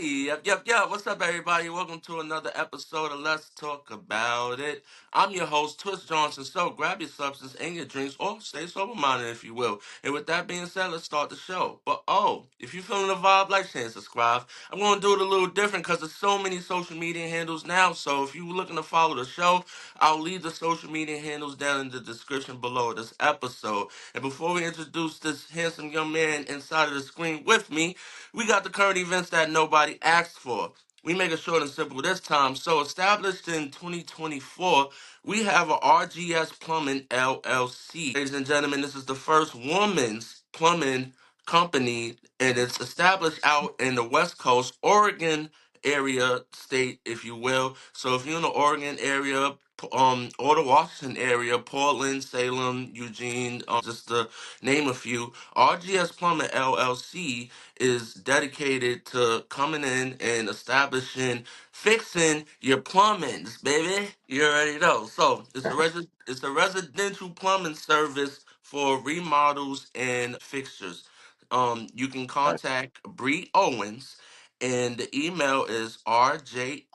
Yep. What's up, everybody? Welcome to another episode of Let's Talk About It. I'm your host, Twist Johnson. So grab your substance and your drinks, or stay sober-minded, if you will. And with that being said, let's start the show. But if you're feeling the vibe, like, share, and subscribe. I'm going to do it a little different because there's so many social media handles now. So if you're looking to follow the show, I'll leave the social media handles down in the description below this episode. And before we introduce this handsome young man inside of the screen with me, we got the current events that nobody asked for. We make it short and simple this time. So, established in 2024, we have a RGS Plumbing LLC. Ladies and gentlemen, this is the first woman's plumbing company, and it's established out in the West Coast, Oregon area, state, if you will. So, if you're in the Oregon area, or the Washington area, Portland, Salem, Eugene, just to name a few, RGS Plumbing LLC is dedicated to coming in and establishing, fixing your plumbings, baby. You already know. So it's a residential plumbing service for remodels and fixtures. You can Right. contact Bree Owens, and the email is rjs.plumbing,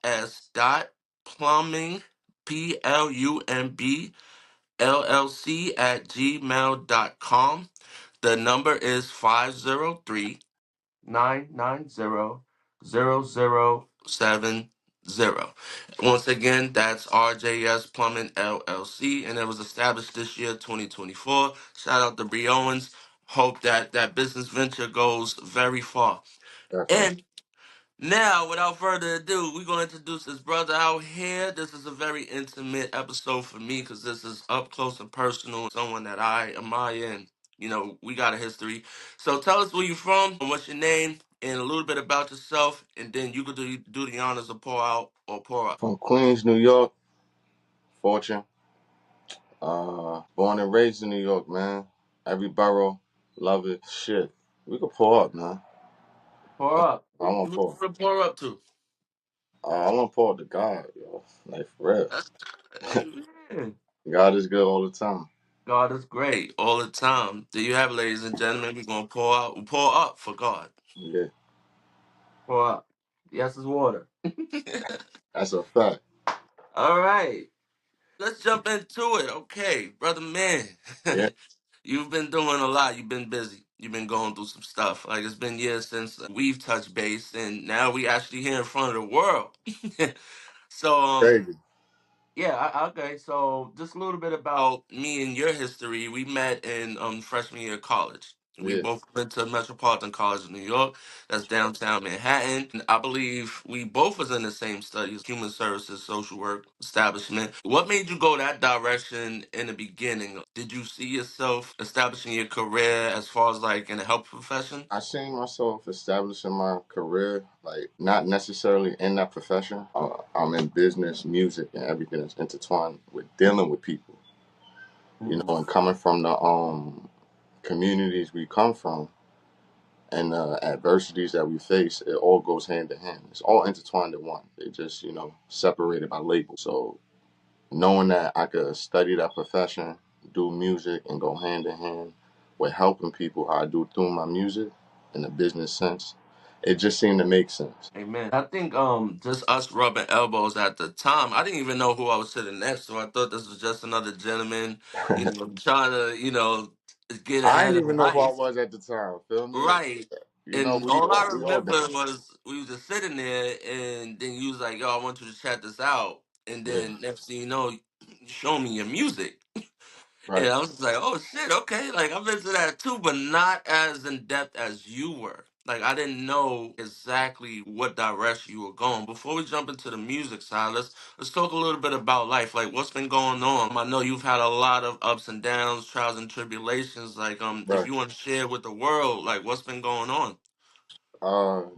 PLUMB, LLC at gmail.com. The number is 503-990-0070. Once again, that's RJS Plumbing LLC, and it was established this year, 2024. Shout out to Bree Owens. Hope that that business venture goes very far. Definitely. And now, without further ado, we're going to introduce this brother out here. This is a very intimate episode for me because this is up close and personal. Someone that I admire, and we got a history. So tell us where you're from, and what's your name, and a little bit about yourself, and then you could do the honors of pour out or pour up. From Queens, New York, Fortune. Born and raised in New York, man. Every borough, love it. Shit. We could pour up, man. Pour up. I Who want to you pour. want to pour up to? I want to pour to God, yo. Like, for real. That's, amen. God is good all the time. God is great all the time. Do you have, ladies and gentlemen? We're gonna pour up for God. Yeah, Pour up. Yes, it's water. that's a fact. All right. Let's jump into it. Okay, brother man. Yeah, You've been doing a lot. You've been busy. You've been going through some stuff. Like it's been years since we've touched base, and now we actually here in front of the world. so, crazy. yeah, okay. So, just a little bit about me and your history. We met in freshman year of college. We Yeah, both went to Metropolitan College in New York. That's downtown Manhattan. And I believe we both was in the same studies, human services, social work establishment. What made you go that direction in the beginning? Did you see yourself establishing your career as far as like in the health profession? I seen myself establishing my career, like, not necessarily in that profession. I'm in business, music, and everything that's intertwined with dealing with people. And coming from the communities we come from and the adversities that we face, it all goes hand in hand. It's all intertwined in one. They just, separated by labels. So knowing that I could study that profession, do music, and go hand in hand with helping people how I do through my music in a business sense, it just seemed to make sense. Amen. I think just us rubbing elbows at the time. I didn't even know who I was sitting next to. I thought this was just another gentleman, trying to, get I ahead didn't of even know who I life. was at the time. Feel me? Right. And We all I all we all remember got was we was just sitting there, and then you was like, "Yo, I want you to check this out." And yeah, then next thing you know, you show me your music. And right. I was just like, oh shit, okay. Like I've been to that too, but not as in depth as you were. Like I didn't know exactly what direction you were going. Before we jump into the music side, let's talk a little bit about life. Like what's been going on. I know you've had a lot of ups and downs, trials and tribulations. Like if Right. you want to share with the world, like what's been going on.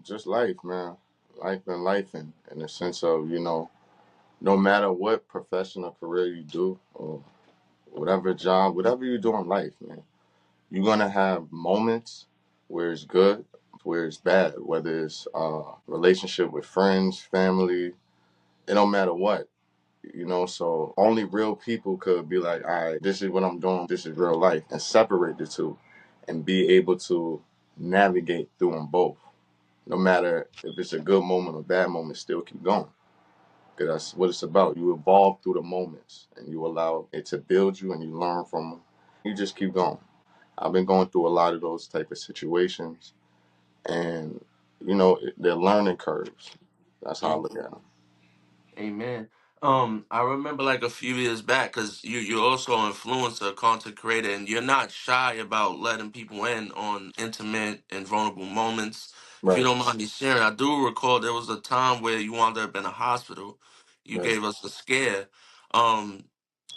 Just life, man. Life and life in the sense of, no matter what profession or career you do, or whatever job, whatever you do in life, man, you're gonna have moments where it's good, where it's bad, whether it's relationship with friends, family, it don't matter what. So only real people could be like, all right, this is what I'm doing, this is real life, and separate the two and be able to navigate through them both. No matter if it's a good moment or bad moment, still keep going. Because that's what it's about. You evolve through the moments and you allow it to build you and you learn from them. You just keep going. I've been going through a lot of those type of situations, and they're learning curves. That's how I look at them. Amen. I remember like a few years back, because you're also an influencer, content creator, and you're not shy about letting people in on intimate and vulnerable moments. If you Right, don't mind me sharing, I do recall there was a time where you wound up in a hospital. You right. gave us a scare. Um,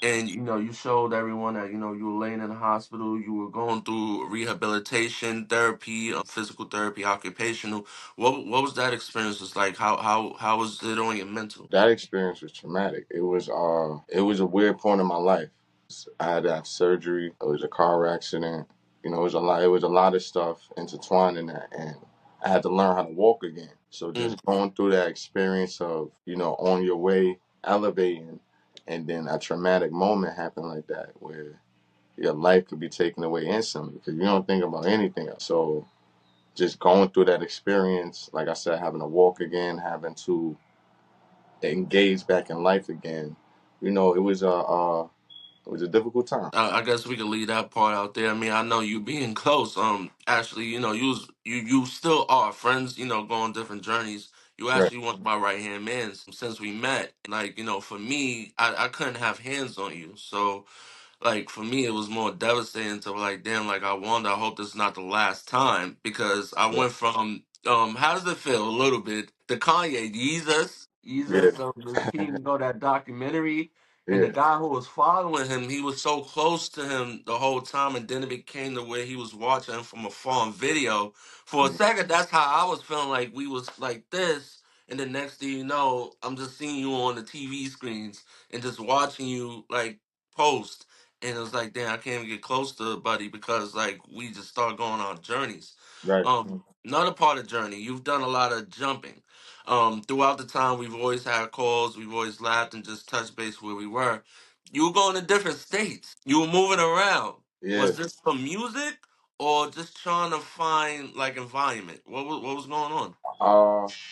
and you showed everyone that you were laying in the hospital. You were going through rehabilitation therapy, physical therapy, occupational. What was that experience? Was like how was it on your mental? That experience was traumatic. It was a weird point in my life. I had to have surgery. It was a car accident. It was a lot. It was a lot of stuff intertwined in that, and I had to learn how to walk again. So Mm. just going through that experience of on your way elevating, and then a traumatic moment happened like that where your life could be taken away instantly because you don't think about anything else. So just going through that experience, like I said, having to walk again, having to engage back in life again, it was a difficult time. I guess we could leave that part out there. I mean, I know you being close. Actually, you still are friends. Going different journeys. You Right. actually one of my right hand man since we met. Like, for me, I couldn't have hands on you. So, like, for me, it was more devastating to like, damn, like, I hope this is not the last time, because I Yeah. went from how does it feel a little bit, the Kanye Yeah. Jesus the King, that documentary, and the Yeah. guy who was following him, he was so close to him the whole time, and then it became to where he was watching him from afar on video. For a Yeah. second, that's how I was feeling, like we was like this, and the next thing you know, I'm just seeing you on the TV screens and just watching you like post. And it was like, damn, I can't even get close to buddy, because like we just start going on journeys. Right. Another part of journey, you've done a lot of jumping. Throughout the time, we've always had calls, we've always laughed and just touched base where we were. You were going to different states. You were moving around. Yeah. Was this for music or just trying to find like environment? What was going on?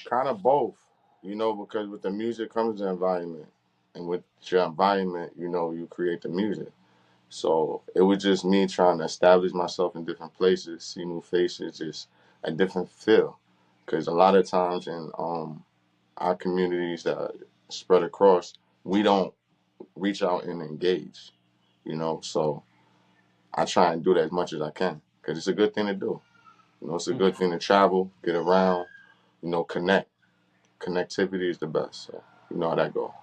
Kind of both. Because with the music comes the environment, and with your environment, you create the music. So it was just me trying to establish myself in different places, see new faces, just a different feel. Because a lot of times in our communities that are spread across, we don't reach out and engage. So I try and do that as much as I can because it's a good thing to do. It's a Mm. good thing to travel, get around, connect. Connectivity is the best. So you know how that go.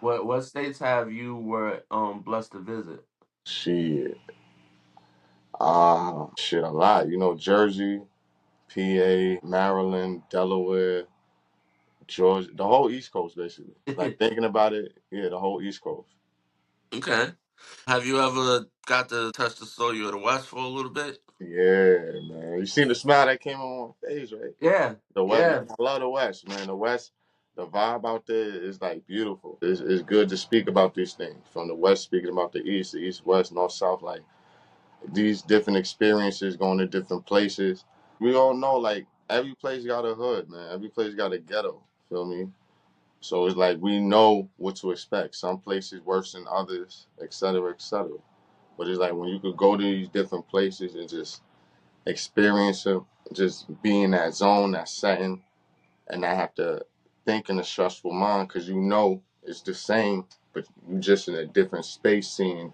What states have you were blessed to visit? Shit. Shit, a lot. Jersey, PA, Maryland, Delaware, Georgia, the whole East Coast, basically. Like thinking about it, yeah, the whole East Coast. Okay. Have you ever got to touch the soil of the West for a little bit? Yeah, man. You seen the smile that came on my face, right? Yeah, The West, man. yeah. I love the West, man. The West, the vibe out there is like beautiful. It's good to speak about these things. From the West, speaking about the East, West, North, South, like these different experiences going to different places. We all know, like, every place got a hood, man. Every place got a ghetto. Feel me? So it's like we know what to expect. Some places worse than others, et cetera, et cetera. But it's like when you could go to these different places and just experience it, just be in that zone, that setting, and not have to think in a stressful mind because it's the same, but you just in a different space, seeing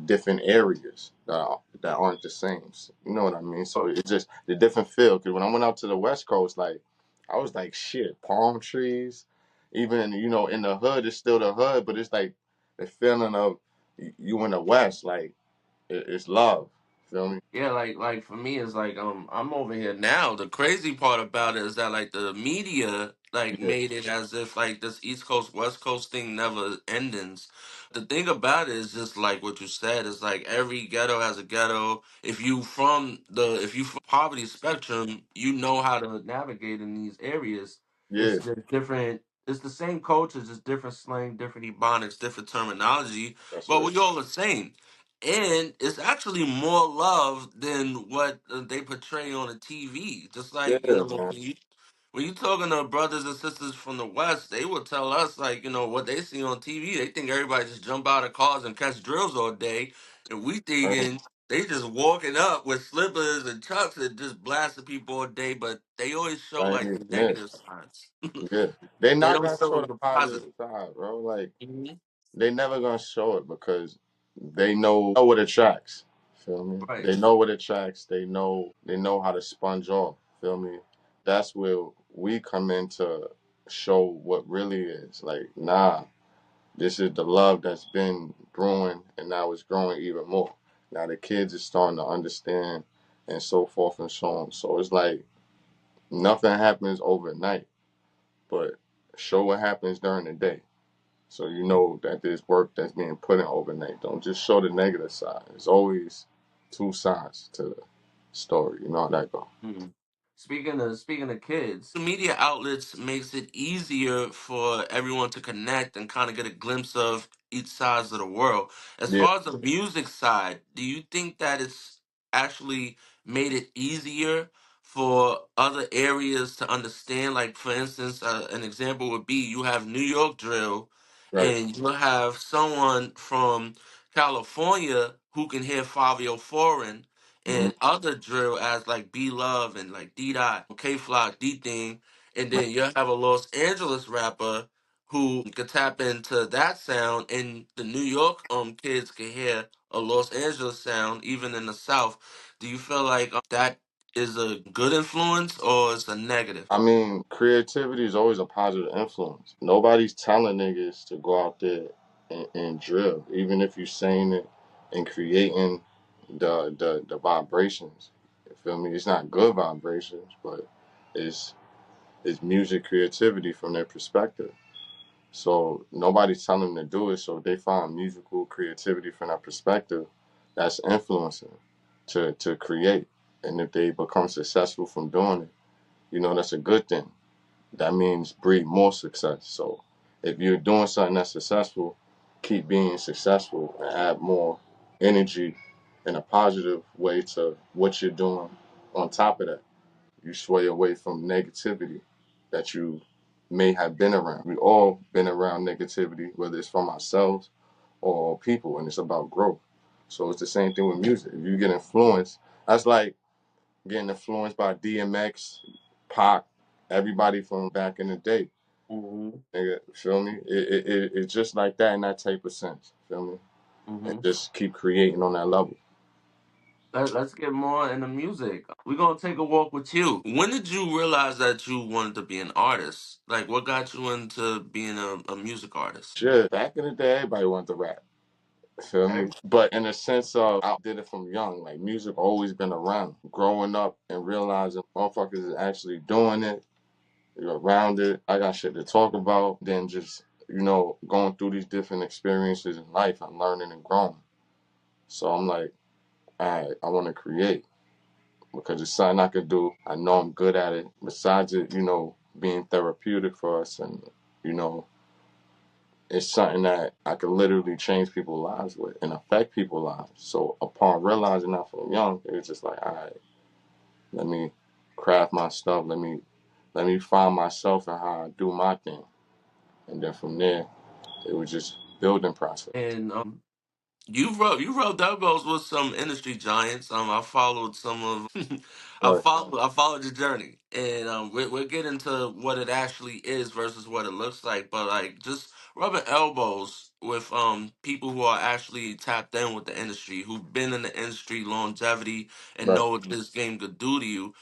different areas that aren't the same. You know what I mean? So it's just the different feel. Because when I went out to the West Coast, like I was like, shit, palm trees. Even in the hood, it's still the hood, but it's like the feeling of you in the West, like it's love. Feel me? Yeah, like for me, it's like I'm over here now. The crazy part about it is that like the media like Yeah, made it as if like this East Coast West Coast thing never endings. The thing about it is just like what you said, is like every ghetto has a ghetto. If you from poverty spectrum, you know how to navigate in these areas. yeah, It's just different. It's the same culture, just different slang, different ebonics, different terminology, that's but right. we all the same. and it's actually more love than what they portray on the TV. Just Yeah, like man. when you talking to brothers and sisters from the West, they will tell us like what they see on TV. They think everybody just jump out of cars and catch drills all day, and we Right, thinking they just walking up with slippers and chucks and just blasting people all day. But they always show right, like the yeah, negative sides. yeah. They They not don't gonna show show the the positive positive. side, bro. Like Mhm. they never gonna show it because they know what attracts. Feel me? Right. They know what attracts. They know how to sponge off. Feel me? That's where we come in to show what really is. Like, nah, this is the love that's been brewing, and now it's growing even more. Now the kids are starting to understand, and so forth and so on. So it's like nothing happens overnight, but show what happens during the day. So you know that there's work that's being put in overnight. Don't just show the negative side. There's always two sides to the story. You know how that go. Mhm. Speaking of kids, the media outlets makes it easier for everyone to connect and kind of get a glimpse of each sides of the world. As Yeah, far as the music side, do you think that it's actually made it easier for other areas to understand? Like, for instance, an example would be you have New York drill, right. and you have someone from California who can hear Fabio Foreign hmm and other drill as like B Love and like D Dot, K Flock, D Thing, and then you have a Los Angeles rapper who could tap into that sound, and the New York kids can hear a Los Angeles sound even in the South. Do you feel like that is a good influence or is a negative? I mean, creativity is always a positive influence. Nobody's telling niggas to go out there and drill, even if you're saying it and creating the vibrations. You feel me? It's not good vibrations, but it's it's music creativity from their perspective. So nobody's telling them to do it. So they find musical creativity from that perspective that's influencing to create. And if they become successful from doing it, that's a good thing. That means breed more success. So if you're doing something that's successful, keep being successful and add more energy in a positive way to what you're doing on top of that. You sway away from negativity that you may have been around. We all been around negativity, whether it's from ourselves or people, and it's about growth. So it's the same thing with music. If you get influenced, that's like getting influenced by DMX, Pac, everybody from back in the day. Mm-hmm. Nigga, feel me? It's just like that in that type of sense. Feel me? And Mm-hmm. just keep creating on that level. Let's get more into music. We're gonna take a walk with you. When did you realize that you wanted to be an artist? Like, what got you into being a music artist? Shit, back in the day, everybody wanted to rap. Feel Okay. me? But in a sense of, I did it from young. Like music always been around. Growing up and realizing motherfuckers is actually doing it. You're around it. I got shit to talk about. Then just going through these different experiences in life, I'm learning and growing. So I'm like, all right, I want to create because it's something I could do. I know I'm good at it. Besides it, being therapeutic for us, and you know, it's something that I could literally change people's lives with and affect people's lives. So upon realizing that from young, it was just like, all right, let me craft my stuff. Let me find myself and how I do my thing. And then from there, it was just building process. And you rubbed elbows with some industry giants. I followed some of Right. I followed your journey, and we'll get into what it actually is versus what it looks like. But like just rubbing elbows with people who are actually tapped in with the industry, who've been in the industry longevity and Right. know what this game could do to you.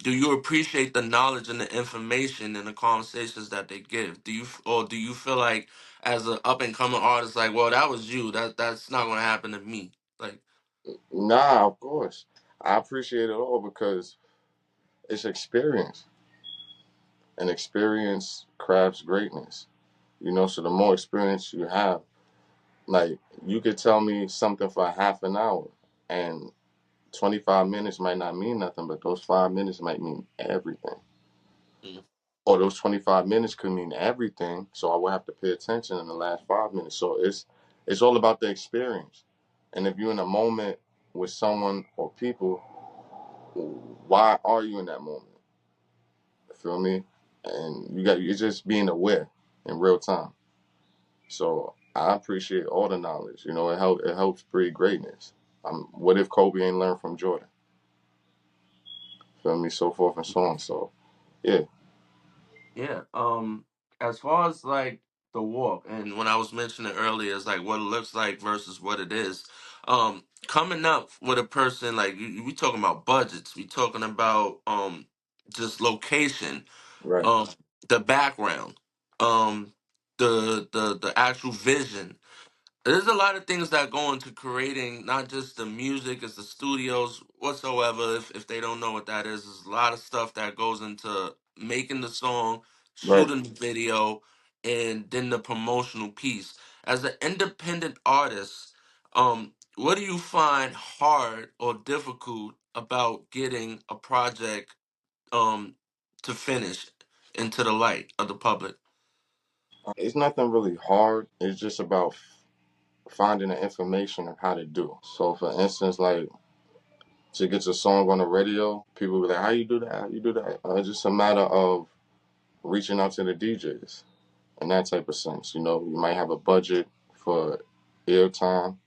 Do you appreciate the knowledge and the information and the conversations that they give? Do you feel like as an up and coming artist, like, well, that was you. That's not gonna happen to me. Like, Nah, of course. I appreciate it all because it's experience. And experience crafts greatness. So the more experience you have, like you could tell me something for half an hour and 25 minutes might not mean nothing, but those 5 minutes might mean everything. mm, Or those 25 minutes could mean everything. So I would have to pay attention in the last 5 minutes. So it's all about the experience. And if you're in a moment with someone or people, why are you in that moment? You feel me? And you're just being aware in real time. So I appreciate all the knowledge. You know, it helps breed greatness. What if Kobe ain't learned from Jordan? Feel me? So forth and so on. So yeah, Yeah. As far as like the walk, and when I was mentioning earlier, it's like what it looks like versus what it is. Coming up with a person like we talking about budgets, we talking about just location, right. um, the background, um, the actual vision. There's a lot of things that go into creating not just the music, it's the studios whatsoever. If they don't know what that is, there's a lot of stuff that goes into making the song, Right. shooting the video, and then the promotional piece. As an independent artist, what do you find hard or difficult about getting a project to finish into the light of the public? It's nothing really hard. It's just about finding the information of how to do. So for instance, like to get your song on the radio, people be like, "How you do that? How you do that?" It's just a matter of reaching out to the DJs in that type of sense. You know, you might have a budget for airtime,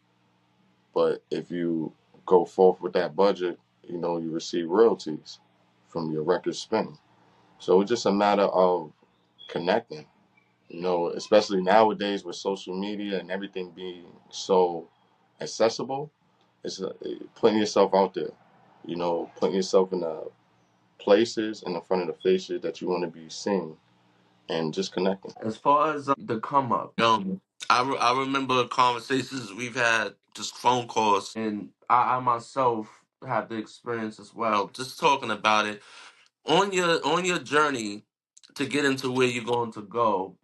but if you go forth with that budget, you know, you receive royalties from your record spin. So it's just a matter of connecting. You know, especially nowadays with social media and everything being so accessible, it's putting yourself out there. You know, putting yourself in the places in the front of the faces that you want to be seen, and just connecting. As far as the come up, I remember conversations we've had, just phone calls, and I myself had the experience as well. Just talking about it on your journey to get into where you're going to go.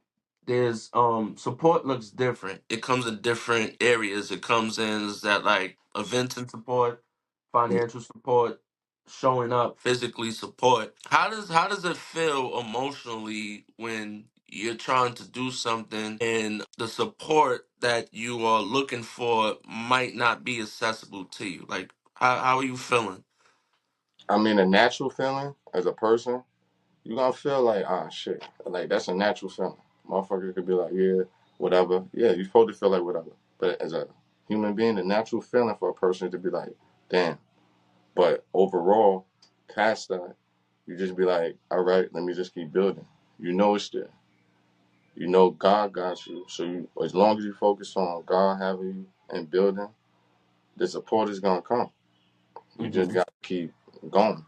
There's support looks different. It comes in different areas. It comes in is that like events and support, financial support, showing up, physically support. How does it feel emotionally when you're trying to do something and the support that you are looking for might not be accessible to you? Like how are you feeling? I mean, a natural feeling as a person, you gonna feel like, ah, shit. Like that's a natural feeling. Motherfucker could be like, yeah, whatever. Yeah, you're supposed to feel like whatever. But as a human being, the natural feeling for a person to be like, damn. But overall, past that, you just be like, all right, let me just keep building. You know it's there. You know God got you. So as long as you focus on God having you and building, the support is gonna come. You just Hmm. gotta keep going.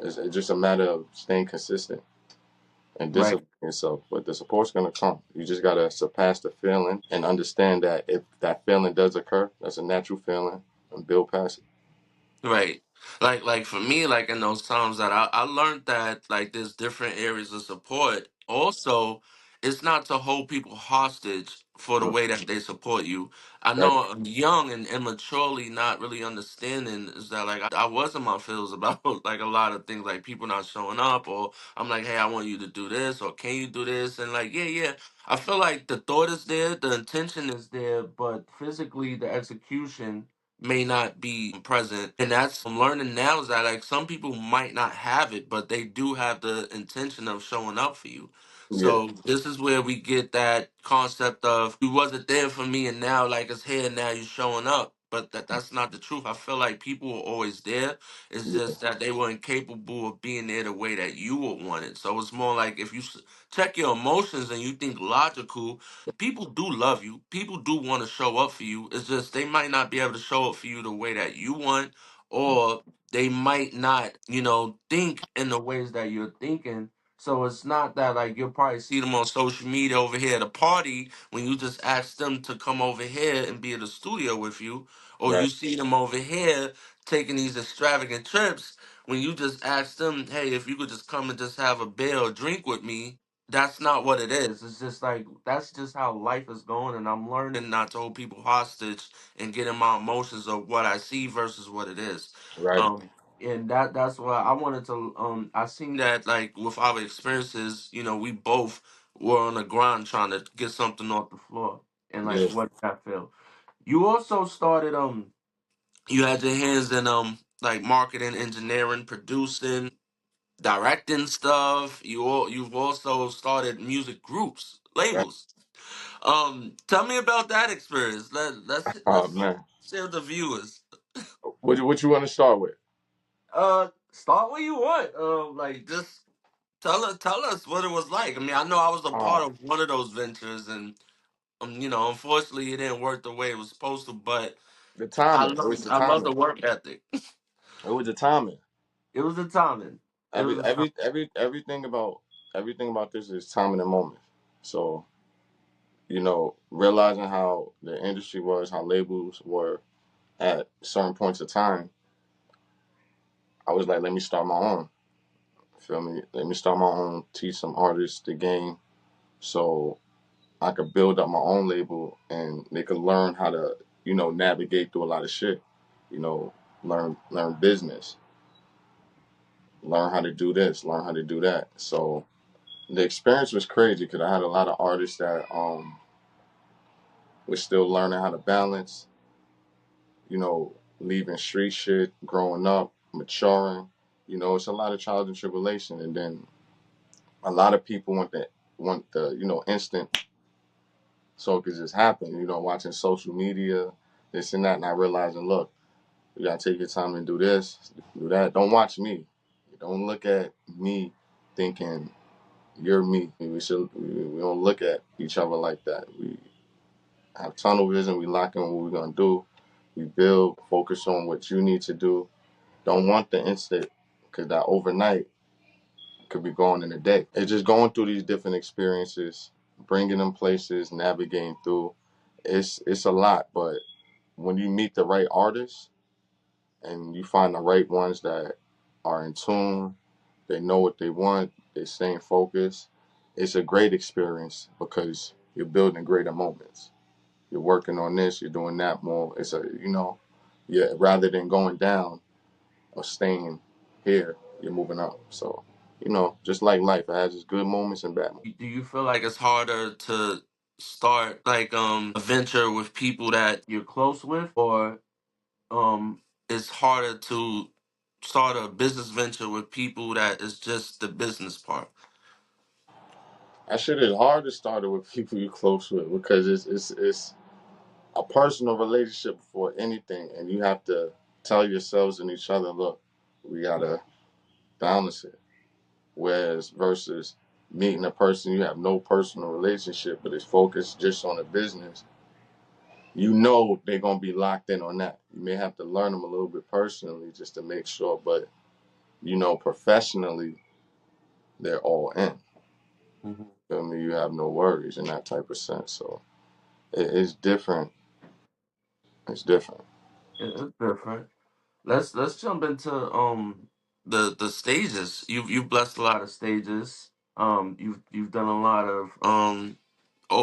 It's just a matter of staying consistent and Right. discipline yourself. But the support's gonna come. You just gotta surpass the feeling and understand that if that feeling does occur, that's a natural feeling, and build past it. Right. Like for me, like in those times that I learned that like there's different areas of support. Also, it's not to hold people hostage for the Mm. way that they support you. I Right, know I'm young and immaturely not really understanding is that like I was in my feels about like a lot of things like people not showing up or I'm like, hey, I want you to do this or can you do this? And like, yeah, yeah. I feel like the thought is there, the intention is there, but physically the execution may not be present. And that's I'm learning now is that like some people might not have it, but they do have the intention of showing up for you. yeah, So this is where we get that concept of you wasn't there for me and now like it's here now you're showing up. But that's not the truth. I feel like people were always there. It's yeah, just that they weren't capable of being there the way that you would want it. So it's more like if you check your emotions and you think logical, people do love you. People do want to show up for you. It's just they might not be able to show up for you the way that you want, or they might not, think in the ways that you're thinking. So it's not that like you'll probably see them on social media over here at a party when you just ask them to come over here and be in the studio with you, or right, you see them over here taking these extravagant trips when you just ask them, hey, if you could just come and just have a beer or drink with me, that's not what it is. It's just like that's just how life is going, and I'm learning not to hold people hostage and get in my emotions of what I see versus what it is. right. Um, and that's why I wanted to. I seen that like with our experiences, we both were on the grind trying to get something off the floor, and like Yeah. what did that feel? You also started you had your hands in like marketing, engineering, producing, directing stuff. You've also started music groups, Right. labels. Tell me about that experience. Oh Let's man, share with the viewers. what you want to start with? Start where you want. Like just tell us what it was like. I mean, I know I was a part Uh, of one of those ventures, and you know, unfortunately, it didn't work the way it was supposed to. But the timing. It was the I love the timing. work ethic. It was the timing. It was the timing. It was Every the time. every every everything about this is timing and moment. So realizing how the industry was, how labels were at certain points of time, I was like, let me start my own. Feel me? Let me start my own. Teach some artists the game, so I could build up my own label, and they could learn how to, navigate through a lot of shit. You know, learn business, learn how to do this, learn how to do that. So the experience was crazy because I had a lot of artists that was still learning how to balance, leaving street shit, growing up, maturing. It's a lot of trials and tribulation, and then a lot of people want the instant, so it could just happen. Watching social media, this and that, not realizing, look, you gotta take your time and do this, do that. Don't watch me. Don't look at me thinking you're me. We don't look at each other like that. We have tunnel vision. We lock in what we're gonna do. We build, focus on what you need to do. Don't want the instant, because that overnight could be gone in a day. It's just going through these different experiences, bringing them places, navigating through. It's a lot, but when you meet the right artists and you find the right ones that are in tune, they know what they want, they staying focused. It's a great experience because you're building greater moments. You're working on this, you're doing that more. Yeah, rather than going down or staying here, you're moving up. So, just like life, it has its good moments and bad moments. Do you feel like it's harder to start like a venture with people that you're close with, or um it's harder to start a business venture with people that is just the business part? That shit is hard to start it with people you're close with because it's a personal relationship before anything, and you have to tell yourselves and each other, look, we gotta balance it. Whereas versus meeting a person you have no personal relationship, but it's focused just on the business, they're gonna be locked in on that. You may have to learn them a little bit personally just to make sure, but professionally, they're all in. Mhm. Feel me? You have no worries in that type of sense. So it's different. It's different. It's different. Let's jump into the stages. You've blessed a lot of stages. You've done a lot of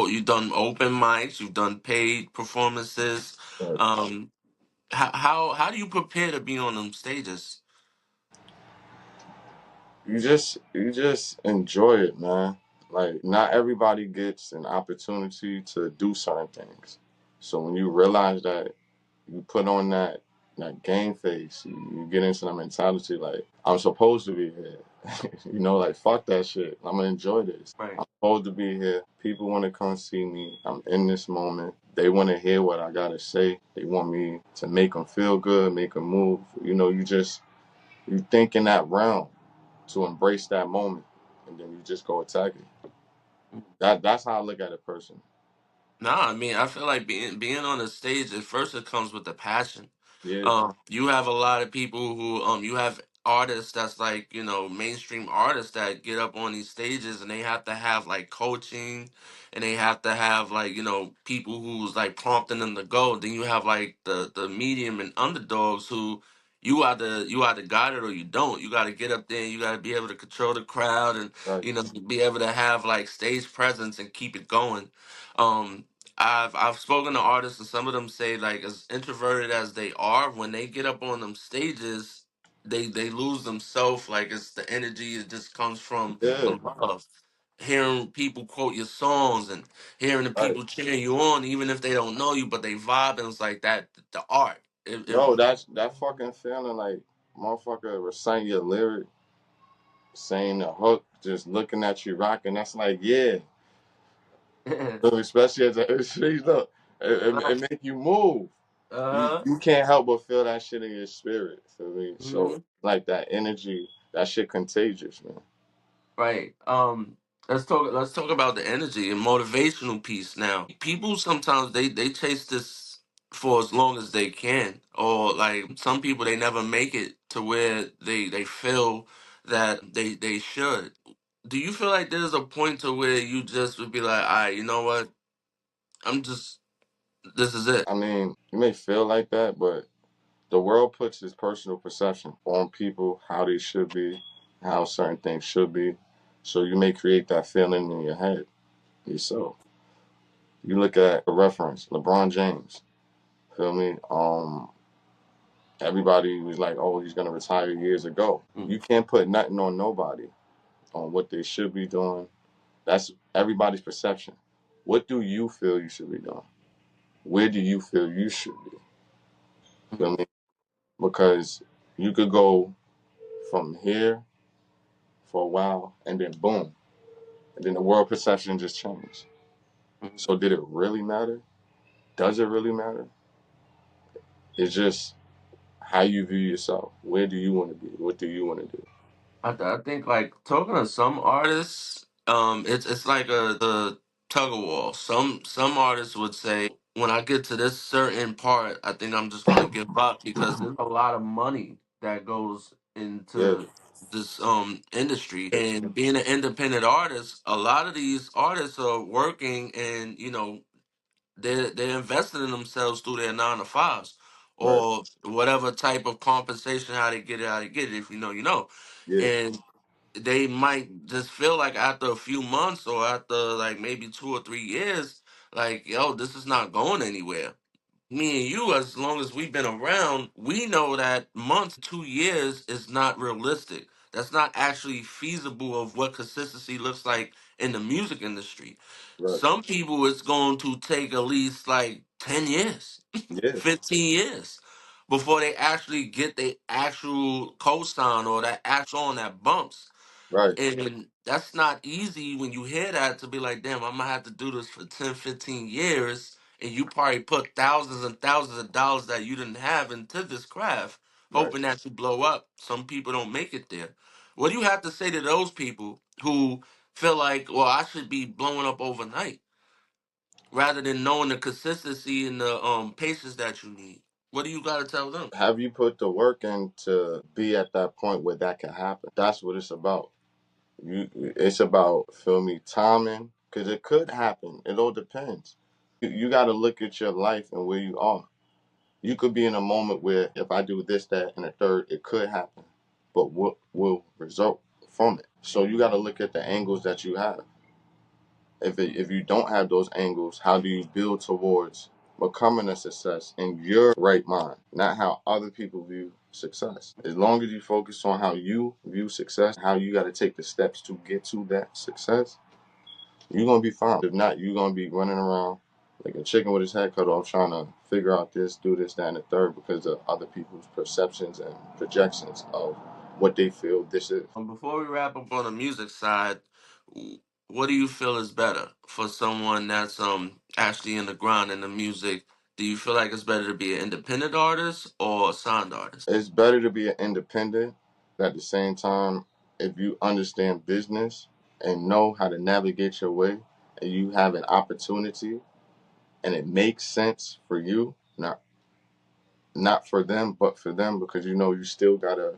you've done open mics, you've done paid performances. But Um how do you prepare to be on them stages? you just enjoy it, man. Like not everybody gets an opportunity to do certain things. So when you realize that you put on that game face, you get into the mentality like I'm supposed to be here. Like fuck that shit. I'm gonna enjoy this. Right. I'm supposed to be here. People want to come see me. I'm in this moment. They want to hear what I gotta say. They want me to make them feel good, make them move. You think in that realm to embrace that moment, and then you just go attack it. That's how I look at it personally. Nah, I mean, I feel like being on a stage at first it comes with the passion. Yeah, You have a lot of people who you have artists that's like mainstream artists that get up on these stages and they have to have like coaching, and they have to have like people who's like prompting them to go. Then you have like the medium and underdogs who you either got it or you don't. You got to get up there and you got to be able to control the crowd, and right. be able to have like stage presence and keep it going. Um, I've spoken to artists and some of them say like as introverted as they are, when they get up on them stages, they lose themselves. Like it's the energy, it just comes from Yeah, the love. hearing people quote your songs and hearing the Right. people cheering you on, even if they don't know you, but they vibe and it's like that. The art. It No, that's that fucking feeling like motherfucker recite your lyric, saying the hook, just looking at you rocking. That's like, yeah. So especially as a look, it right. make you move. Uh-huh. You can't help but feel that shit in your spirit. Feel me? So Hmm. like that energy, that shit contagious, man. Right. Let's talk about the energy and motivational piece now. People sometimes they chase this for as long as they can. Or like some people they never make it to where they feel that they should. Do you feel like there's a point to where you just would be like, all right, you know what? I'm just this is it. I mean, you may feel like that, but the world puts its personal perception on people, how they should be, how certain things should be. So you may create that feeling in your head yourself. You look at a reference, LeBron James. Feel me? Everybody was like, "Oh, he's gonna retire years ago." Mm, You can't put nothing on nobody on what they should be doing. That's everybody's perception. What do you feel you should be doing? Where do you feel you should be? Feel mm, me? Because you could go from here for a while and then boom, and then the world perception just changed. mm. So did it really matter? Does it really matter? It's just how you view yourself. Where do you want to be? What do you want to do? I think like talking to some artists, it's like a tug of war. Some artists would say when I get to this certain part, I think I'm just gonna give up because there's a lot of money that goes Yeah, into this industry and being an independent artist. A lot of these artists are working and they're investing in themselves through their 9 to 5s right. or whatever type of compensation how they get it, how they get it. If you know, you know, Yeah, and they might just feel like after a few months or after like maybe 2 or 3 years, like yo, this is not going anywhere. Me and you, as long as we've been around, we know that months, 2 years is not realistic. That's not actually feasible of what consistency looks like in the music industry. right. Some people it's going to take at least like 10 years, Yeah, 15 years before they actually get the actual cosign or that actual song that bumps. right, And that's not easy when you hear that to be like, damn, I'm gonna have to do this for 10, 15 years. And you probably put thousands and thousands of dollars that you didn't have into this craft, right. hoping that you blow up. Some people don't make it there. What do you have to say to those people who feel like, well, I should be blowing up overnight rather than knowing the consistency and the patience that you need? What do you got to tell them? Have you put the work in to be at that point where that can happen? That's what it's about. It's about feel me timing because it could happen. It all depends. You got to look at your life and where you are. You could be in a moment where if I do this, that, and the third, it could happen. But what will result from it? So you got to look at the angles that you have. If you don't have those angles, how do you build towards becoming a success in your right mind, not how other people view success? As long as you focus on how you view success, how you got to take the steps to get to that success, you're gonna be fine. If not, you're gonna be running around like a chicken with his head cut off, trying to figure out this, do this, that, and the third, because of other people's perceptions and projections of what they feel this is. Before we wrap up on the music side, what do you feel is better for someone that's actually in the ground in the music? Do you feel like it's better to be an independent artist or a signed artist? It's better to be an independent. At the same time, if you understand business and know how to navigate your way, and you have an opportunity, and it makes sense for you, not for them, but for them, because you know you still gotta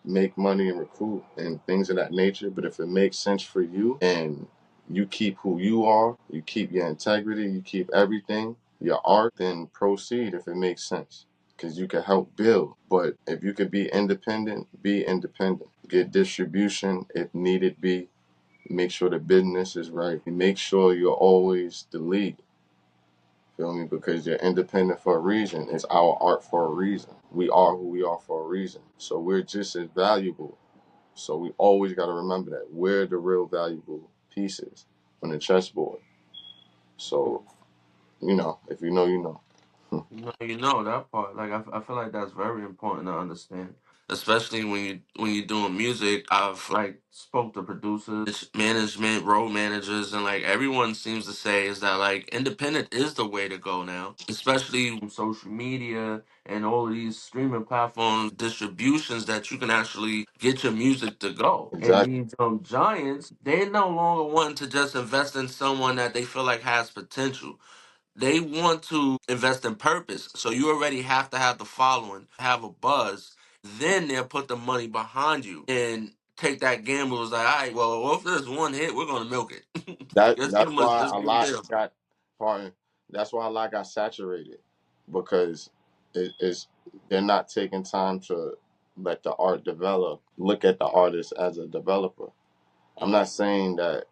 make money and recruit and things of that nature. But if it makes sense for you and you keep who you are, you keep your integrity, you keep everything, your art, then proceed if it makes sense. Because you can help build. But if you could be independent, be independent. Get distribution if needed be. Make sure the business is right. Make sure you're always the lead. Feel me? Because you're independent for a reason. It's our art for a reason. We are who we are for a reason. So we're just as valuable. So we always got to remember that we're the real valuable pieces on the chessboard. So, if you know, you know. You know that part. Like I feel like that's very important to understand, especially when you're doing music. I've like spoke to producers, management, road managers, and like everyone seems to say is that like independent is the way to go now, especially with social media and all of these streaming platforms, distributions that you can actually get your music to go. And Exactly. these giants, they no longer want to just invest in someone that they feel like has potential. They want to invest in purpose. So you already have to have the following, have a buzz. Then they'll put the money behind you and take that gamble. It's like, all right, well, if there's one hit, we're gonna milk it. Let's That's give them a why let's a give them lot deal. got pardon. That's why a lot got saturated because it is they're not taking time to let the art develop. Look at the artist as a developer. I'm not saying that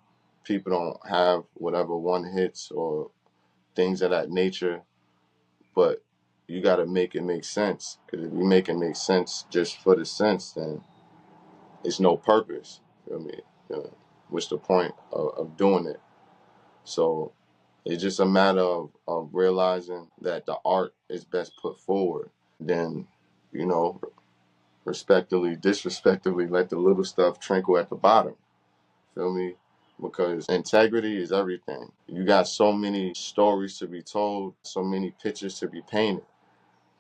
people don't have whatever one hits or things of that nature, but you got to make it make sense. Because if you make it make sense just for the sense, then it's no purpose. Feel me? Uh, what's the point of doing it? So it's just a matter of realizing that the art is best put forward. Then, you know, respectively, disrespectively, let the little stuff trickle at the bottom. Feel me? Because integrity is everything. You got so many stories to be told, so many pictures to be painted.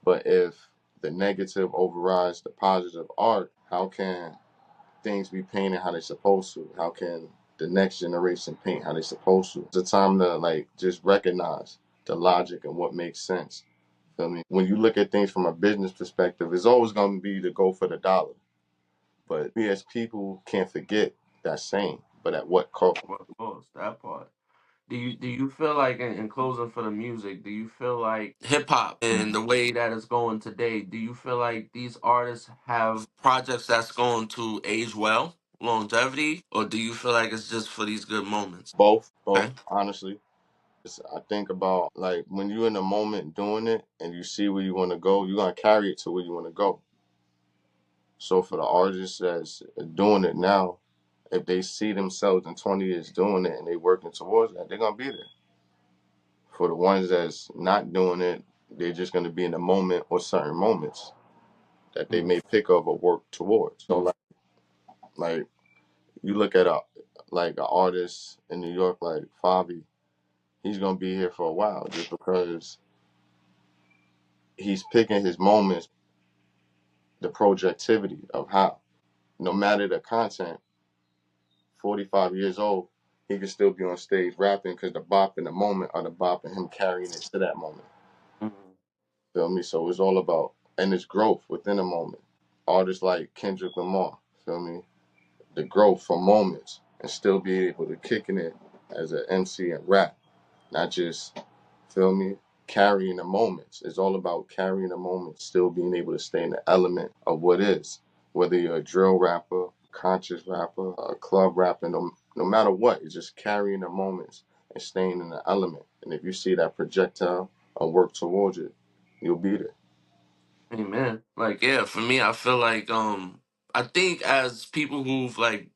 But if the negative overrides the positive art, how can things be painted how they're supposed to? How can the next generation paint how they're supposed to? It's a time to like just recognize the logic and what makes sense. Feel me? When you look at things from a business perspective, it's always going to be to go for the dollar. But we as people can't forget that saying. But at what cost? Of course, that part. Do you feel like in closing for the music, do you feel like hip hop and the way that it's going today, do you feel like these artists have projects that's going to age well, longevity, or do you feel like it's just for these good moments? Both, Okay. both, honestly. I think about like when you're in the moment doing it and you see where you want to go, you're gonna carry it to where you want to go. So for the artists that's doing it now, if they see themselves in 20 years doing it and they working towards that, they're gonna be there. For the ones that's not doing it, they're just gonna be in the moment or certain moments that they may pick up or work towards. So like you look at a like an artist in New York like Favi, he's gonna be here for a while just because he's picking his moments, the projectivity of how, no matter the content, 45 years old, he can still be on stage rapping because the bop in the moment are the bop and him carrying it to that moment. Mhm. Feel me? So it's all about, and it's growth within a moment. Artists like Kendrick Lamar, feel me? The growth from moments and still be able to kick in it as an MC and rap, not just feel me? Carrying the moments. It's all about carrying the moments, still being able to stay in the element of what is. Whether you're a drill rapper, conscious rapper, a club rapper, no matter what, it's just carrying the moments and staying in the element. And if you see that projectile and work towards it, you'll beat it. Amen. Like, yeah, for me, I feel like I think as people who've like,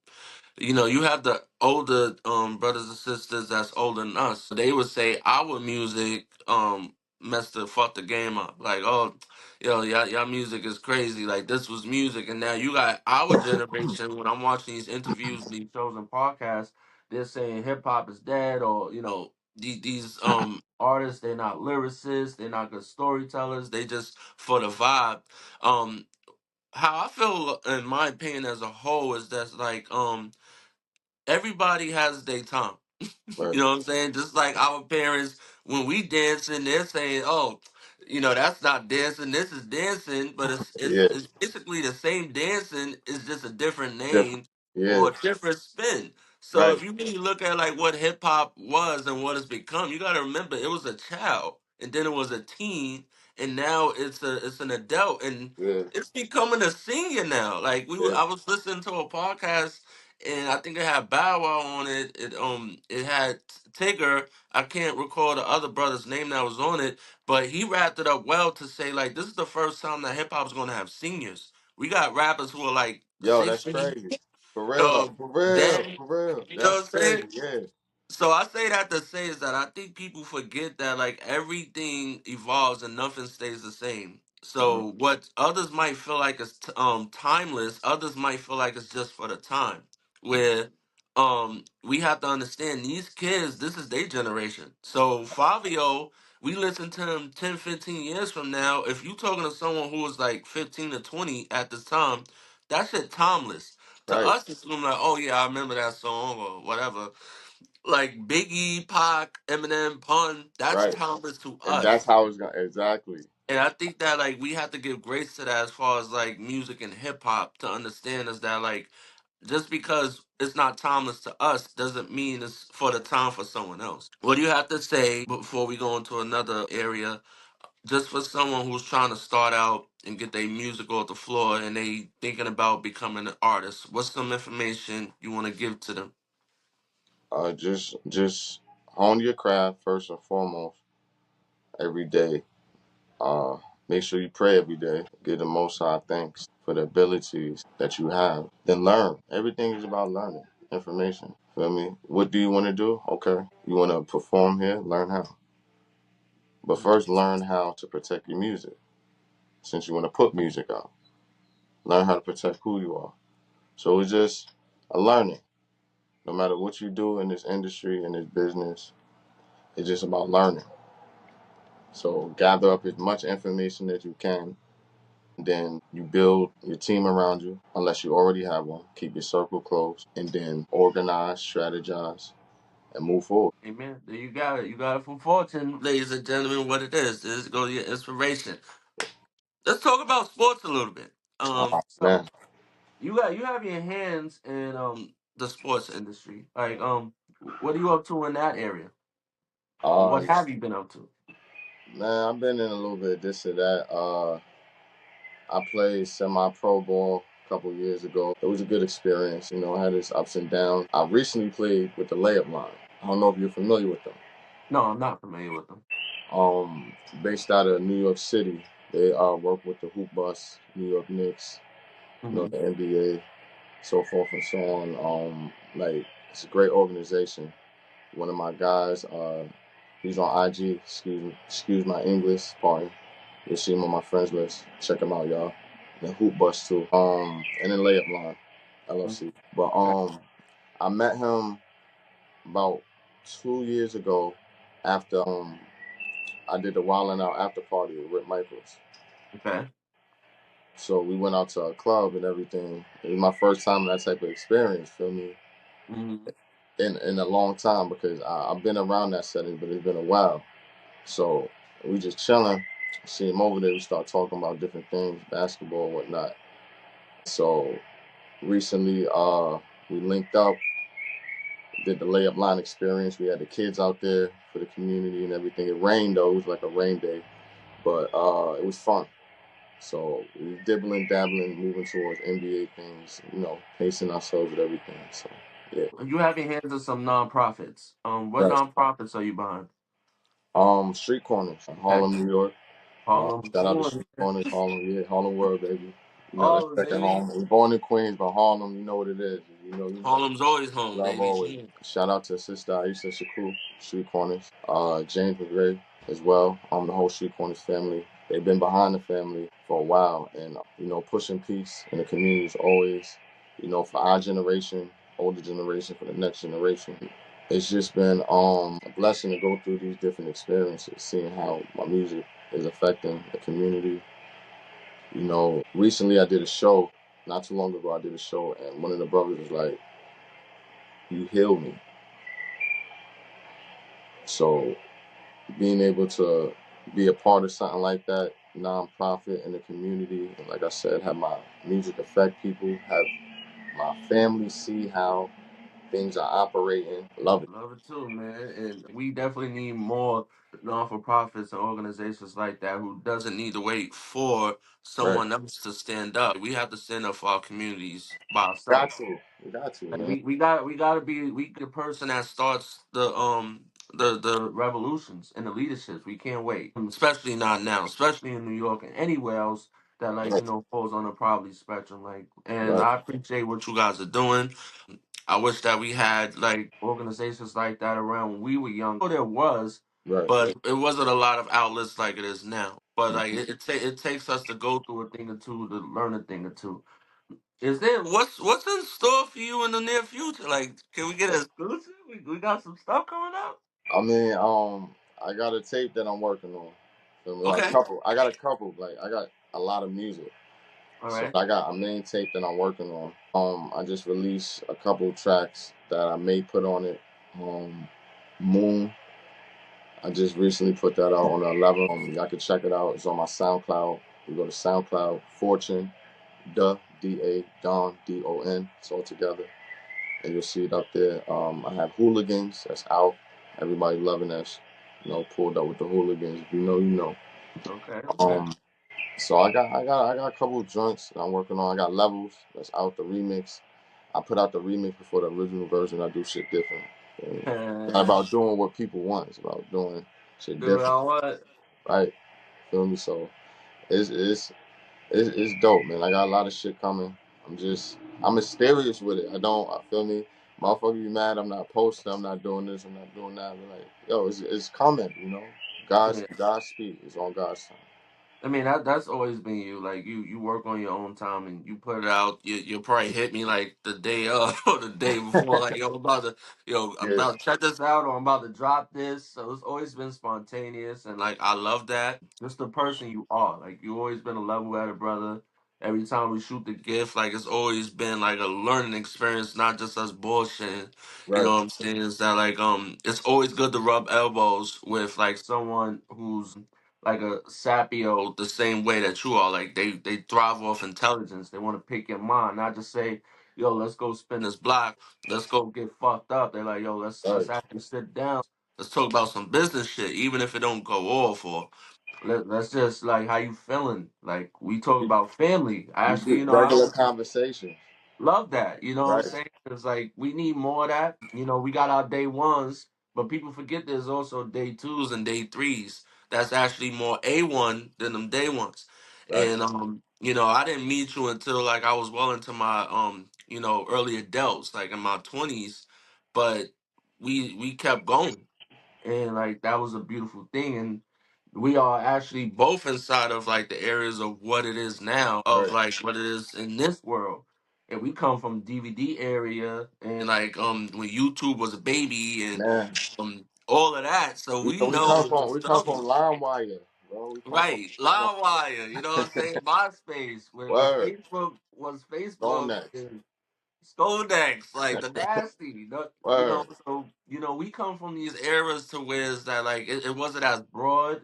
you have the older brothers and sisters that's older than us. They would say our music messed the fuck the game up. Like, oh, y'all music is crazy. Like this was music, and now you got our generation. When I'm watching these interviews, these shows and podcasts, they're saying hip hop is dead, or these artists, they're not lyricists, they're not good storytellers. They just for the vibe. Um, how I feel, in my opinion, as a whole, is that like everybody has their time. Right. You know what I'm saying? Just like our parents, when we dancing, they're saying, "Oh, that's not dancing. This is dancing." But it's Yeah. it's it's basically the same dancing. It's just a different Different. name Yeah. or a different spin. So Right. if you really look at like what hip hop was and what it's become, you got to remember it was a child, and then it was a teen, and now it's an adult, and Yeah. it's becoming a senior now. Like Yeah. I was listening to a podcast, and I think it had Bow Wow on it. It had Tigger. I can't recall the other brother's name that was on it, but he wrapped it up well to say like this is the first time that hip hop is gonna have seniors. We got rappers who are like Yo, that's 60, crazy. For real, Um, for real, then for real. you know That's what I'm saying? crazy. Yeah. So I say that to say is that I think people forget that like everything evolves and nothing stays the same. Mhm. So what others might feel like is timeless, others might feel like it's just for the time. Where we have to understand these kids, this is their generation. So Fabio, we listen to him 10, 15 years from now. If you talking to someone who was like 15 to 20 at this time, that shit timeless. To Right, us, it's gonna be like, oh yeah, I remember that song or whatever, like Biggie, Pac, Eminem, Pun. That's right. timeless to And that's us, how it's gonna exactly. and I think that like we have to give grace to that as far as like music and hip hop to understand is that like just because it's not timeless to us doesn't mean it's for the time for someone else. What do you have to say before we go into another area? Just for someone who's trying to start out and get their music off the floor and they thinking about becoming an artist, what's some information you want to give to them? Just hone your craft first and foremost every day. Uh, Make sure you pray every day. Give the Most High thanks for the abilities that you have. Then learn. Everything is about learning information. Feel me? What do you want to do? Okay. You want to perform here? Learn how. But first, learn how to protect your music. Since you want to put music out, learn how to protect who you are. So it's just a learning. No matter what you do in this industry, in this business, it's just about learning. So gather up as much information as you can. Then you build your team around you, unless you already have one. Keep your circle close, and then organize, strategize, and move forward. Amen. There you got it. You got it from fortune, ladies and gentlemen. What it is. This is go to your inspiration. Let's talk about sports a little bit. Oh So man, you have your hands in the sports industry. Like what are you up to in that area, or uh, what have you been up to? man, I've been in a little bit of this or that. I played semi-pro ball a couple years ago. It was a good experience. I had its ups and downs. I recently played with the layup line. I don't know if you're familiar with them. No, I'm not familiar with them. Um, Based out of New York City. They work with the Hoop Bus, New York Knicks, Hmm. the NBA, so forth and so on. Like it's a great organization. One of my guys, he's on IG. Excuse my English. Pardon. You'll see him on my friends list. Check him out, y'all. And Hoop Bus too. And then Layup Line, LLC. But I met him about 2 years ago after I did the Wild 'N Out after party with Rick Michaels. Okay. So we went out to a club and everything. It was my first time in that type of experience, feel me? Hmm. In a long time because I've been around that setting, but it's been a while. So we just chilling. See him over there. We start talking about different things, basketball, and whatnot. So recently, we linked up, did the layup line experience. We had the kids out there for the community and everything. It rained though; it was like a rain day, but it was fun. So we dibbling, dabbling, moving towards NBA things. Pacing ourselves with everything. So yeah. You have your hands in some nonprofits. What Yes. nonprofits are you behind? Street corners, Okay. Harlem, New York. Harlem. Shout Come out to on, Street man. Corners, Harlem, yeah, Harlem World, baby. That's Harlem, second baby. home. We're born in Queens, but Harlem, you know what it is. You know. Harlem's always home, Love baby. always. Shout out to Sister Aisha Shakur, Street Corners. James McRae as well. The whole Street Corners family. They've been behind the family for a while, and pushing peace in the community is always, for our generation, older generation, for the next generation. It's just been a blessing to go through these different experiences, seeing how my music is affecting the community. Recently I did a show, not too long ago I did a show, and one of the brothers was like, "You healed me." So being able to be a part of something like that, nonprofit in the community, and like I said, have my music affect people, have my family see how things are operating. Love it. Love it too, man. And we definitely need more non for profits and organizations like that who doesn't need to wait for Right. someone else to stand up. We have to stand up for our communities by Got ourselves. to. We got to, Like man. we gotta be the person that starts the revolutions and the leaderships. We can't wait. Especially not now, especially in New York and anywhere else that like Right. falls on the poverty spectrum. Like, and Right. I appreciate what you guys are doing. I wish that we had like organizations like that around when we were young. There was, Right. but it wasn't a lot of outlets like it is now. But like Mhm. it takes us to go through a thing or two to learn a thing or two. Is there what's in store for you in the near future? Like, can we get an exclusive? We got some stuff coming up. I mean, I got a tape that I'm working on. Feel me? Like Okay, couple. I got a couple. Like I got a lot of music. all So right. I got a main tape that I'm working on. I just released a couple tracks that I may put on it. Moon. I just recently put that out on the 11th. Y'all can check it out. It's on my SoundCloud. You go to SoundCloud, Fortune, D-A, Don, D-O-N. It's all together. And you'll see it up there. I have Hooligans. That's out. Everybody loving that. Pulled up with the Hooligans. If you know, you know. Okay, okay. Um, so I got a couple of joints that I'm working on. I got Levels. That's out, the remix. I put out the remix before the original version. I do shit different. It's not about doing what people want. It's about doing shit Dude, different, I want. right? Feel me? So it's dope, man. I got a lot of shit coming. I'm mysterious with it. I feel me. Motherfucker be mad. I'm not posting. I'm not doing this. I'm not doing that. But like, yo, it's coming. God's speed. It's on God's time. I mean that's always been you. Like you work on your own time and you put it out. You'll probably hit me like the day of or the day before. Like yo, I'm about to I'm Yeah, about to check this out or I'm about to drop this. So it's always been spontaneous and like I love that. Just the person you are. Like you always been a level-headed brother. Every time we shoot the gift, like it's always been like a learning experience, not just us bullshitting. You know right, what I'm saying? Is that like it's always good to rub elbows with like someone who's like a sapio the same way that you are. Like they thrive off intelligence. They want to pick your mind, not just say, "Yo, let's go spin this block. Let's go get fucked up." They're like, "Yo, let's right. actually sit down. Let's talk about some business shit, even if it don't go off or." Let's just like how you feeling. Like we talk about family. I actually, I Regular don't conversation, love that. You know what I'm right, saying? It's like we need more of that. We got our day ones, but people forget there's also day twos and day threes. That's actually more A1 than them day ones. right. And I didn't meet you until like I was well into my early adults, like in my 20s, but we kept going. And like that was a beautiful thing. And we are actually both inside of like the areas of what it is now, of Right. like what it is in this world. And we come from DVD area and like when YouTube was a baby and Man, all of that. So we, we we know come the from we come from struggle. LimeWire, bro. We come from Right. LimeWire. LimeWire, you know what I'm saying? MySpace, when Word. Facebook was Stone Facebook next. and Stonex, like the nasty, Word. so we come from these eras to where it's that like it wasn't as broad,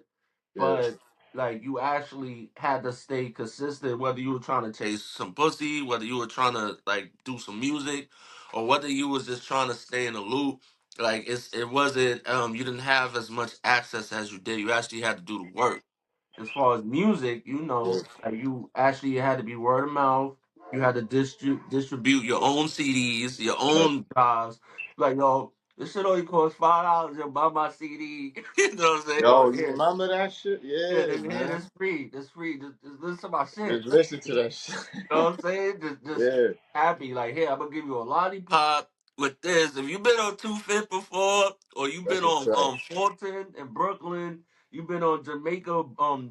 Yeah. but like you actually had to stay consistent, whether you were trying to chase some pussy, whether you were trying to like do some music, or whether you was just trying to stay in the loop. Like it wasn't you didn't have as much access as you did. You actually had to do the work. As far as music, Yeah. like you actually had to be word of mouth. You had to distribute your own CDs, your Right. own jobs. Like, yo, this shit only costs $5. Yo, buy my CD. You know what I'm saying? Yo, Yo, you remember that shit? yeah, Yeah, here, man. this free. This free. Just listen to my shit. Just listen to that shit. You know what I'm saying? Just Yeah. happy. Like, here, I'm gonna give you a lollipop with this. If you've been on 2 Fifth before, or you've That's been a on fact. Fulton in Brooklyn, you've been on Jamaica,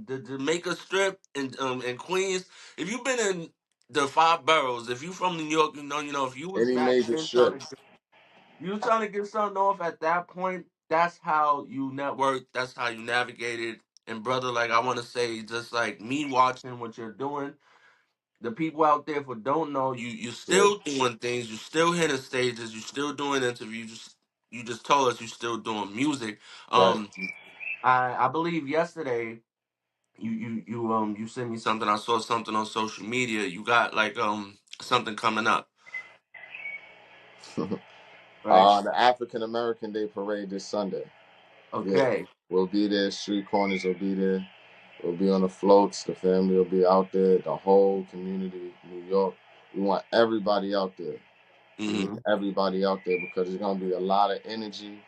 the Jamaica Strip in Queens. If you've been in the five boroughs, if you from New York, if you was Any back major then strip. you was trying to get something off at that point, that's how you network, that's how you navigated. And brother, like I wanna say, just like me watching what you're doing, the people out there for don't know you Yeah. still doing things, you still hitting stages, you still doing interviews, you just told us you still doing music. Right. I believe yesterday you sent me something. I saw something on social media. You got like something coming up, right? The African American Day Parade this Sunday. Yeah. Okay. We'll be there. Street corners will be there. We'll be on the floats. The family will be out there. The whole community, New York. We want everybody out there. We need Hmm. everybody out there because there's gonna be a lot of energy,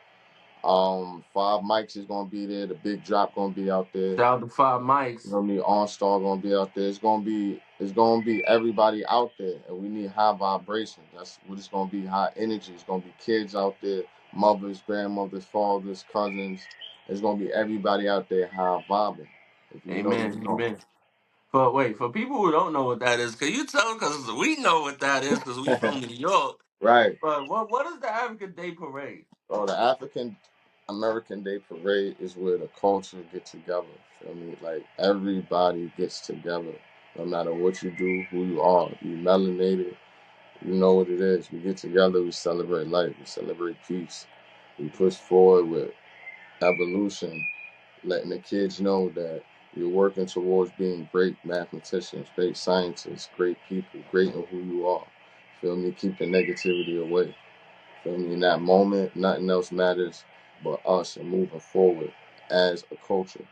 Five Mics is gonna be there. The Big Drop gonna be out there. Shout out to Five You Mics. know what I mean? OnStar gonna be out there. It's gonna be everybody out there, and we need high vibration. That's what it's gonna be. High energy. It's gonna be kids out there, mothers, grandmothers, fathers, cousins. It's gonna be everybody out there high vibing. If you know, you Amen. know. Amen. But wait, for people who don't know what that is, can you tell? Because we know what that is because we from New York. Right. But what is the African Day Parade? So the African American Day Parade is where the culture get together. Feel me? Like everybody gets together. No matter what you do, who you are, you melanated, you know what it is. We get together, we celebrate life, we celebrate peace. We push forward with evolution, letting the kids know that you're working towards being great mathematicians, great scientists, great people, great in who you are. Feel me? Keep the negativity away. Feel me? In that moment, nothing else matters but us and moving forward as a culture.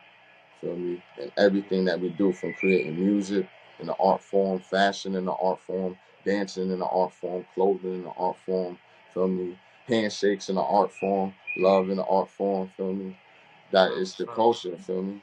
Feel me? And everything that we do, from creating music in the art form, fashion in the art form, dancing in the art form, clothing in the art form, feel me? Handshakes in the art form, love in the art form, feel me? That Real is the stuff. culture, feel me?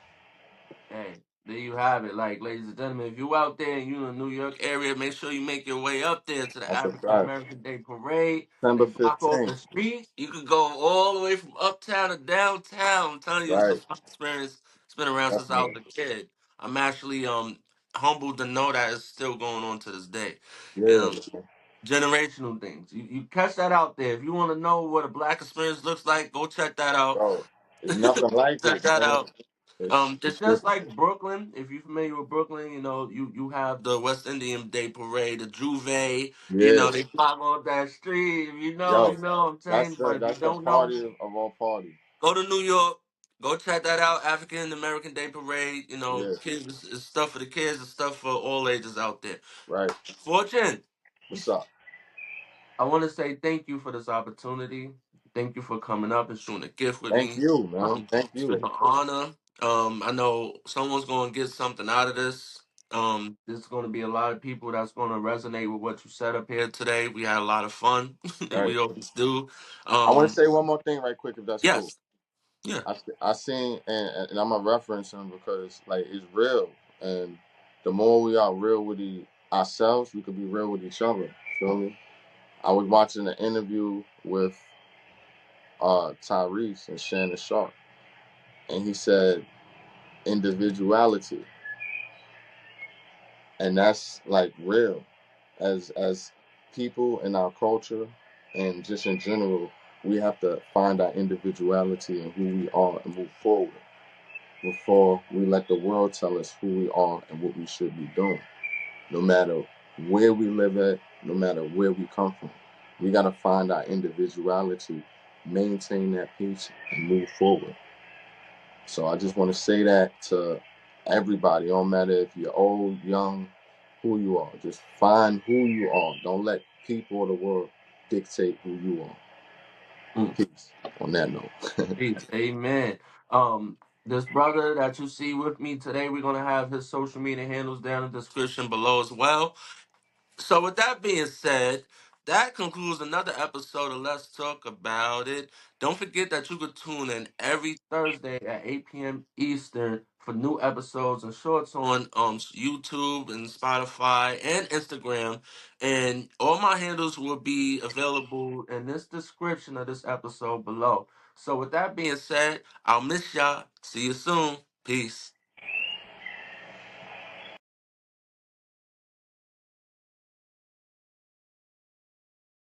Hey, there you have it. Like, ladies and gentlemen, if you out there and you in the New York area, make sure you make your way up there to the That's a African fact. American Day Parade. They December block off the 15th, streets. You could go all the way from uptown to downtown. I'm telling you, it's a right? fun experience. It's been around since I was Definitely. a kid. I'm actually humbled to know that it's still going on to this day. Yeah, Um, Generational things. You catch that out there. If you want to know what a black experience looks like, go check that out. bro. It's nothing like Check it, that man. out. It's It's just different. like Brooklyn. If you're familiar with Brooklyn, you have the West Indian Day Parade, the Juve. Yeah. They block off that street. If you know, Yo, you know. What I'm saying, but if you that's the don't know, party of all parties. go to New York. Go check that out. African American Day Parade. Yeah, Kids, it's stuff for the kids. It's stuff for all ages out there. right. Fortune. What's up? I want to say thank you for this opportunity. Thank you for coming up and showing a gift with Thank me. you, man. Thank It's you. been an honor. I know someone's going to get something out of this. There's going to be a lot of people that's going to resonate with what you said up here today. We had a lot of fun. Right. We always do. I want to Um, say one more thing right quick, if that's cool. yes. Yeah. I seen, and I'm gonna reference him because like it's real, and the more we are real with ourselves, we could be real with each other. Feel me? I was watching an interview with Tyrese and Shannon Sharp, and he said individuality, and that's like real. As people in our culture and just in general, we have to find our individuality and who we are and move forward before we let the world tell us who we are and what we should be doing. No matter where we live at, no matter where we come from, we got to find our individuality, maintain that peace, and move forward. So I just want to say that to everybody. It don't matter if you're old, young, who you are. Just find who you are. Don't let people or the world dictate who you are. Mm, Peace. On that note. peace. Amen. Um, this brother that you see with me today, we're going to have his social media handles down in the description below as well. So, with that being said, that concludes another episode of Let's Talk About It. Don't forget that you could tune in every Thursday at 8 p.m. Eastern for new episodes and shorts on YouTube and Spotify and Instagram. And all my handles will be available in this description of this episode below. So, with that being said, I'll miss y'all. See you soon. Peace.